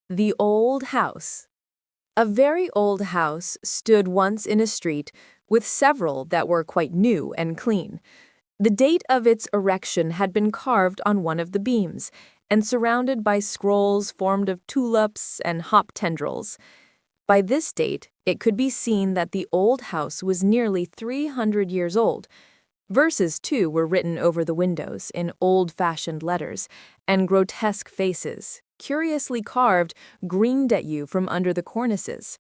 The Old House. A very old house stood once in a street with several that were quite new and clean. The date of its erection had been carved on one of the beams and surrounded by scrolls formed of tulips and hop tendrils. By this date, it could be seen that the old house was nearly 300 years old. Verses, too, were written over the windows in old-fashioned letters, and grotesque faces, curiously carved, grinned at you from under the cornices.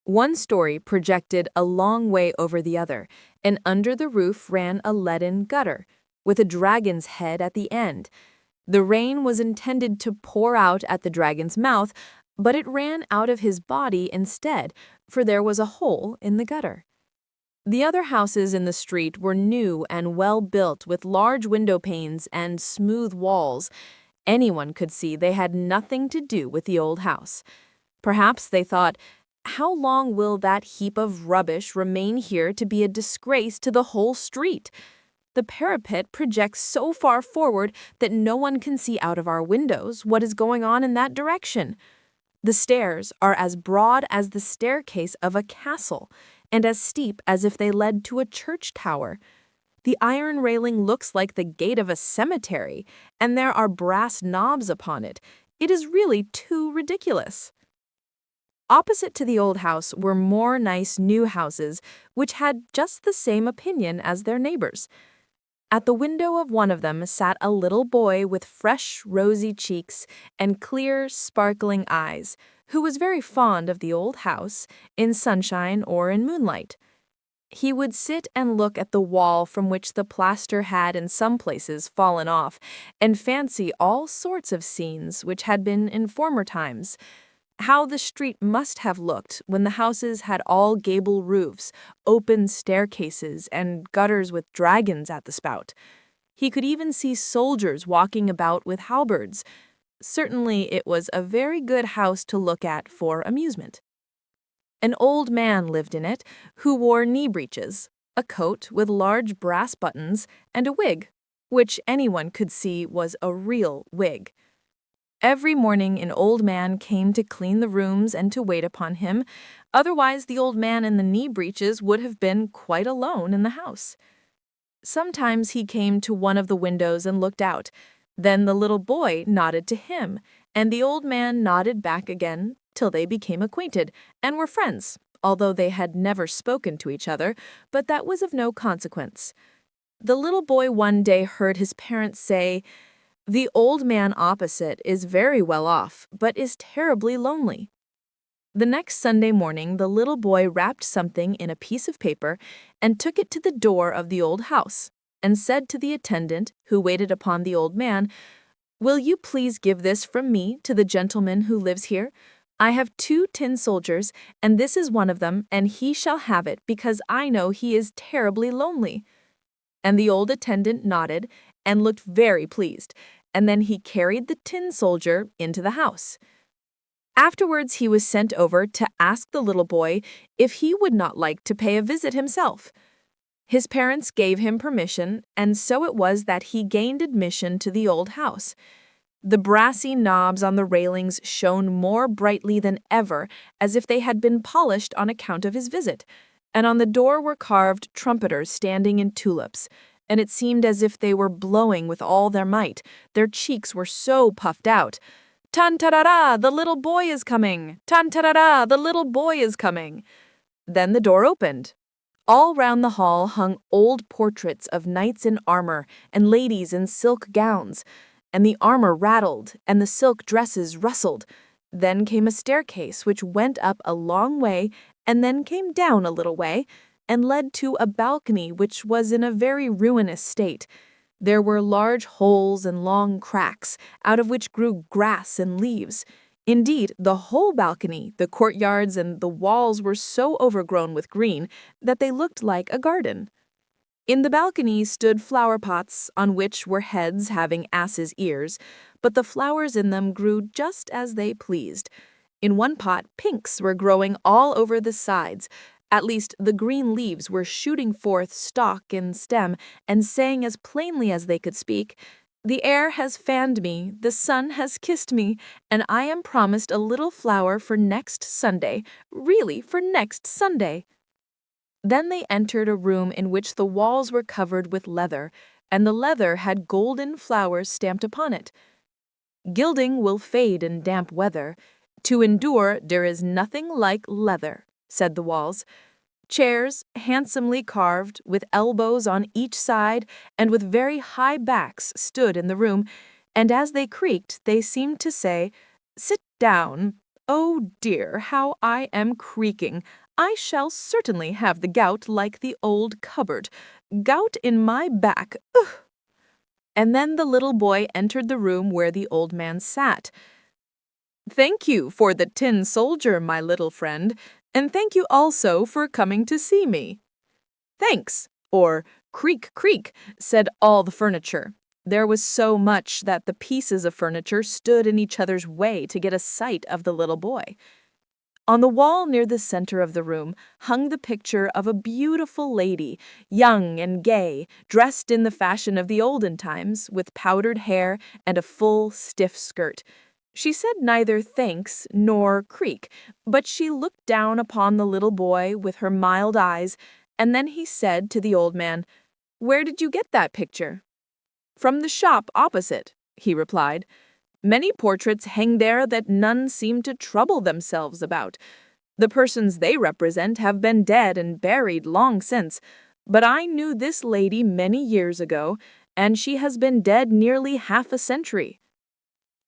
One story projected a long way over the other, and under the roof ran a leaden gutter, with a dragon's head at the end. The rain was intended to pour out at the dragon's mouth, but it ran out of his body instead, for there was a hole in the gutter. The other houses in the street were new and well built with large window panes and smooth walls. Anyone could see they had nothing to do with the old house. Perhaps they thought, how long will that heap of rubbish remain here to be a disgrace to the whole street? The parapet projects so far forward that no one can see out of our windows what is going on in that direction. The stairs are as broad as the staircase of a castle, and as steep as if they led to a church tower. The iron railing looks like the gate of a cemetery, and there are brass knobs upon it. It is really too ridiculous. Opposite to the old house were more nice new houses, which had just the same opinion as their neighbors. At the window of one of them sat a little boy with fresh, rosy cheeks and clear, sparkling eyes, who was very fond of the old house, in sunshine or in moonlight. He would sit and look at the wall from which the plaster had in some places fallen off, and fancy all sorts of scenes which had been in former times. How the street must have looked when the houses had all gable roofs, open staircases, and gutters with dragons at the spout. He could even see soldiers walking about with halberds. Certainly it was a very good house to look at for amusement. An old man lived in it who wore knee breeches, a coat with large brass buttons, and a wig, which anyone could see was a real wig. Every morning an old man came to clean the rooms and to wait upon him, otherwise the old man in the knee breeches would have been quite alone in the house. Sometimes he came to one of the windows and looked out. Then the little boy nodded to him, and the old man nodded back again, till they became acquainted and were friends, although they had never spoken to each other, but that was of no consequence. The little boy one day heard his parents say, "The old man opposite is very well off, but is terribly lonely." The next Sunday morning, the little boy wrapped something in a piece of paper and took it to the door of the old house, and said to the attendant who waited upon the old man, "Will you please give this from me to the gentleman who lives here? I have 2 tin soldiers, and this is one of them, and he shall have it because I know he is terribly lonely." And the old attendant nodded and looked very pleased, and then he carried the tin soldier into the house. Afterwards he was sent over to ask the little boy if he would not like to pay a visit himself. His parents gave him permission, and so it was that he gained admission to the old house. The brassy knobs on the railings shone more brightly than ever, as if they had been polished on account of his visit, and on the door were carved trumpeters standing in tulips, and it seemed as if they were blowing with all their might. Their cheeks were so puffed out. "Tan-tarara, the little boy is coming! Tan-tarara, the little boy is coming!" Then the door opened. All round the hall hung old portraits of knights in armor and ladies in silk gowns, and the armor rattled and the silk dresses rustled. Then came a staircase which went up a long way and then came down a little way, and led to a balcony which was in a very ruinous state. There were large holes and long cracks, out of which grew grass and leaves. Indeed, the whole balcony, the courtyards, and the walls were so overgrown with green that they looked like a garden. In the balcony stood flower pots, on which were heads having asses' ears, but the flowers in them grew just as they pleased. In one pot, pinks were growing all over the sides. At least the green leaves were shooting forth stalk and stem, and saying as plainly as they could speak, The air has fanned me, the sun has kissed me, and I am promised a little flower for next Sunday, really for next Sunday." Then they entered a room in which the walls were covered with leather, and the leather had golden flowers stamped upon it. "Gilding will fade in damp weather. To endure there is nothing like leather," said the walls. Chairs, handsomely carved, with elbows on each side and with very high backs, stood in the room, and as they creaked, they seemed to say, "Sit down. Oh dear, how I am creaking! I shall certainly have the gout like the old cupboard. Gout in my back, ugh!" And then the little boy entered the room where the old man sat. "Thank you for the tin soldier, my little friend, and thank you also for coming to see me." "Thanks," or "creak, creak," said all the furniture. There was so much that the pieces of furniture stood in each other's way to get a sight of the little boy. On the wall near the center of the room hung the picture of a beautiful lady, young and gay, dressed in the fashion of the olden times, with powdered hair and a full, stiff skirt. She said neither thanks nor creak, but she looked down upon the little boy with her mild eyes, and then he said to the old man, "Where did you get that picture?" "From the shop opposite," he replied. "Many portraits hang there that none seem to trouble themselves about. The persons they represent have been dead and buried long since, but I knew this lady many years ago, and she has been dead nearly half a century."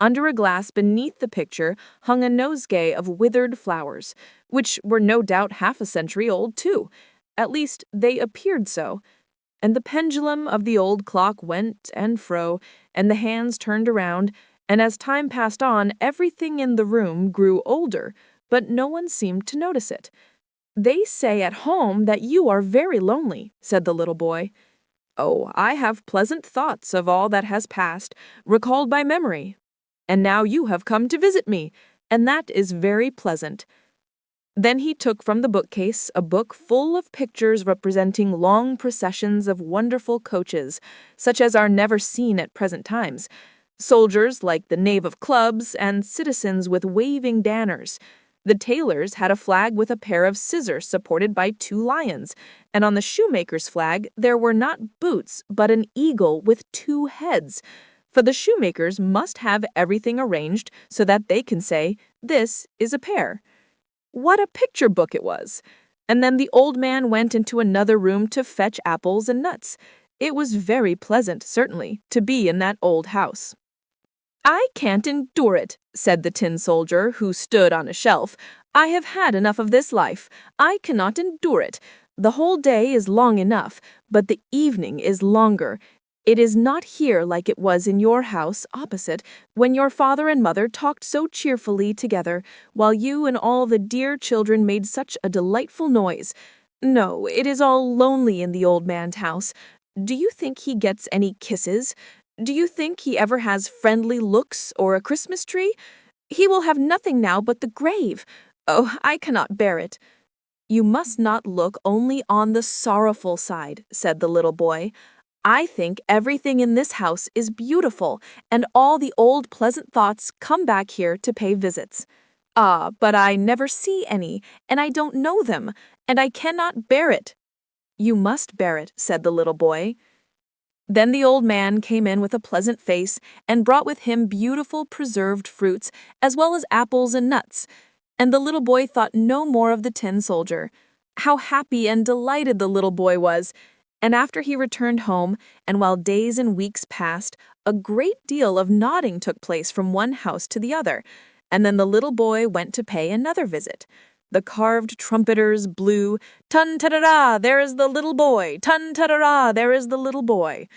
Under a glass beneath the picture hung a nosegay of withered flowers, which were no doubt half a century old too. At least, they appeared so. And the pendulum of the old clock went and fro, and the hands turned around, and as time passed on, everything in the room grew older, but no one seemed to notice it. "They say at home that you are very lonely," said the little boy. "Oh, I have pleasant thoughts of all that has passed, recalled by memory. And now you have come to visit me, and that is very pleasant." Then he took from the bookcase a book full of pictures representing long processions of wonderful coaches, such as are never seen at present times, soldiers like the knave of clubs, and citizens with waving banners. The tailors had a flag with a pair of scissors supported by two lions, and on the shoemaker's flag there were not boots but an eagle with two heads. For the shoemakers must have everything arranged so that they can say, "This is a pair." What a picture book it was! And then the old man went into another room to fetch apples and nuts. It was very pleasant, certainly, to be in that old house. "I can't endure it," said the tin soldier, who stood on a shelf. "I have had enough of this life. I cannot endure it. The whole day is long enough, but the evening is longer. It is not here like it was in your house opposite, when your father and mother talked so cheerfully together, while you and all the dear children made such a delightful noise. No, it is all lonely in the old man's house. Do you think he gets any kisses? Do you think he ever has friendly looks or a Christmas tree? He will have nothing now but the grave. Oh, I cannot bear it." "You must not look only on the sorrowful side," said the little boy. "I think everything in this house is beautiful, and all the old pleasant thoughts come back here to pay visits. Ah, but I never see any, and I don't know them, and I cannot bear it." "You must bear it," said the little boy. Then the old man came in with a pleasant face and brought with him beautiful preserved fruits, as well as apples and nuts, and the little boy thought no more of the tin soldier. How happy and delighted the little boy was! And after he returned home, and while days and weeks passed, a great deal of nodding took place from one house to the other, and then the little boy went to pay another visit. The carved trumpeters blew, "Tun-ta-da-da, there is the little boy! Tun-ta-da-da, there is the little boy!"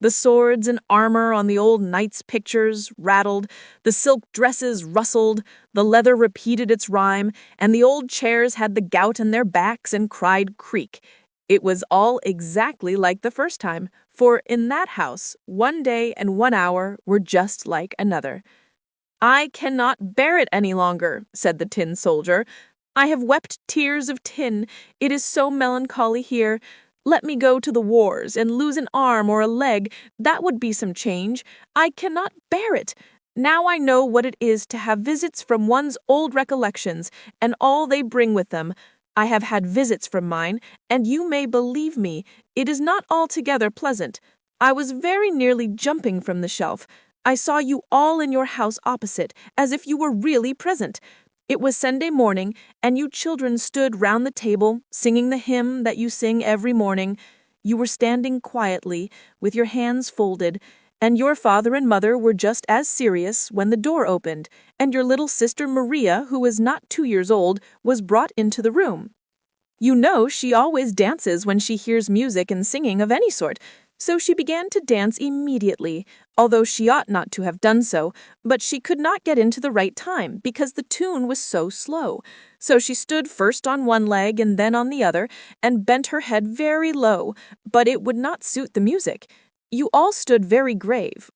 The swords and armor on the old knights' pictures rattled, the silk dresses rustled, the leather repeated its rhyme, and the old chairs had the gout in their backs and cried creak. It was all exactly like the first time, for in that house, one day and 1 hour were just like another. "I cannot bear it any longer," said the tin soldier. "I have wept tears of tin. It is so melancholy here. Let me go to the wars and lose an arm or a leg. That would be some change. I cannot bear it. Now I know what it is to have visits from one's old recollections, and all they bring with them. I have had visits from mine, and you may believe me, it is not altogether pleasant. I was very nearly jumping from the shelf. I saw you all in your house opposite, as if you were really present. It was Sunday morning, and you children stood round the table, singing the hymn that you sing every morning. You were standing quietly, with your hands folded, and your father and mother were just as serious when the door opened, and your little sister Maria, who was not 2 years old, was brought into the room. You know she always dances when she hears music and singing of any sort, so she began to dance immediately, although she ought not to have done so, but she could not get into the right time because the tune was so slow. So she stood first on one leg and then on the other, and bent her head very low, but it would not suit the music. You all stood very grave,